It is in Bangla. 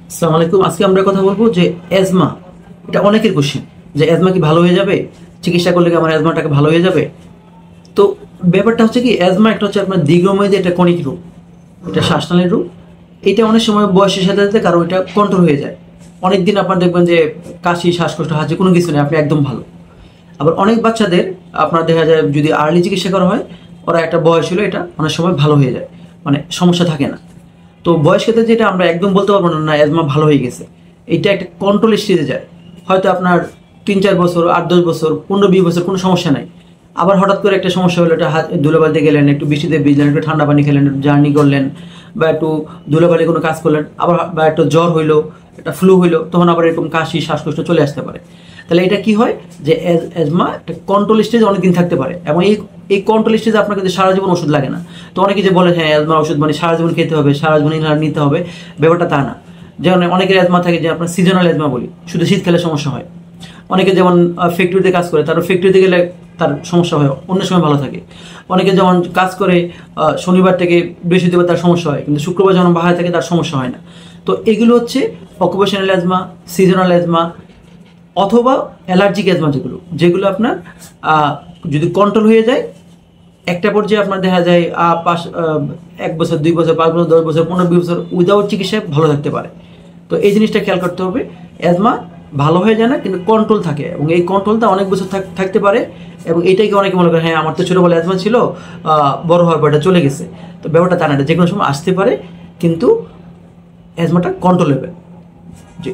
আসসালামু আলাইকুম। আজকে আমরা কথা বলবো যে অ্যাজমা, এটা অনেকের কোশ্চেন যে অ্যাজমা কি ভালো হয়ে যাবে, চিকিৎসা করলে কি আমার অ্যাজমাটাকে ভালো হয়ে যাবে। তো ব্যাপারটা হচ্ছে কি, অ্যাজমা একটা হচ্ছে আপনার দীর্ঘমেয়াদী একটা কনিক রোগ, এটা শ্বাসনালীর রোগ। এটা অনেক সময় বয়সের সাথে সাথে কারো এটা কন্ট্রোল হয়ে যায়। অনেকদিন আপনার দেখবেন যে কাশি, শ্বাসকষ্ট, হাঁচি কোনো কিছু নেই, আপনি একদম ভালো। আবার অনেক বাচ্চাদের আপনার দেখা যায় যদি আর্লি চিকিৎসা করা হয়, ওরা একটা বয়স হলো এটা অনেক সময় ভালো হয়ে যায়, মানে সমস্যা থাকে না। তো বয়স ক্ষেত্রে যেটা আমরা একদম বলতে পারবো না না অ্যাজমা ভালো হয়ে গেছে, এটা একটা কন্ট্রোল স্টেজে যায়। হয়তো আপনার 3-4 বছর, 8-10 বছর, 15-20 বছর কোনো সমস্যা নাই। আবার হঠাৎ করে একটা সমস্যা হলো, এটা ধুলোবালিতে গেলেন, একটু বৃষ্টিতে ভিজলেন, একটু ঠান্ডা পানি খেলেন, জার্নি করলেন, বা একটু ধুলোবালি কোনো কাজ করলেন, আবার বা একটু জ্বর হইলো, একটা ফ্লু হইলো, তখন আবার এরকম কাশি, শ্বাসকষ্ট চলে আসতে পারে। তাহলে এটা কি হয় যে অ্যাজমা একটা কন্ট্রোল স্টেজে অনেকদিন থাকতে পারে, এবং এই কন্ট্রোল স্টেজে আপনার কিন্তু সারা জীবন ওষুধ লাগে না। তো অনেকে যে বলে হ্যাঁ অ্যাজমার ওষুধ মানে সারা জীবন খেতে হবে, সারা জীবন ইনহেলার নিতে হবে, ব্যাপারটা তা না। যেমন অনেকের অ্যাজমা থাকে যে আপনার সিজনাল অ্যাজমা বলি, শুধু শীতকালে সমস্যা হয়। অনেকে যেমন ফ্যাক্টরিতে কাজ করে, তার ফ্যাক্টরিতে গেলে তার সমস্যা হয়, অন্য সময় ভালো থাকে। অনেকে যেমন কাজ করে শনিবার থেকে বৃহস্পতিবার তার সমস্যা হয়, কিন্তু শুক্রবার যখন বাহায় থাকে তার সমস্যা হয় না। তো এগুলো হচ্ছে অকুপেশনাল অ্যাজমা, সিজনাল অ্যাজমা, অথবা অ্যালার্জিক অ্যাজমা, যেগুলো যেগুলো আপনার যদি কন্ট্রোল হয়ে যায়, একটা পর্যায়ে আপনার দেখা যায় 1 বছর, 2 বছর, 5 বছর, 10 বছর, 15-20 বছর উইদাউট চিকিৎসায় ভালো থাকতে পারে। তো এই জিনিসটা খেয়াল করতে হবে। অ্যাজমা ভালো হয়ে যায় না, কিন্তু কন্ট্রোল থাকে, এবং এই কন্ট্রোলটা অনেক বছর থাকতে পারে। এবং এটাকে অনেকে মনে করে হ্যাঁ আমার তো ছোটোবেলায় অ্যাজমা ছিল, বড় হওয়ার পর এটা চলে গেছে। তো ব্যাপারটা তা না, এটা যে কোনো সময় আসতে পারে, কিন্তু অ্যাজমাটা কন্ট্রোলেবল। জি।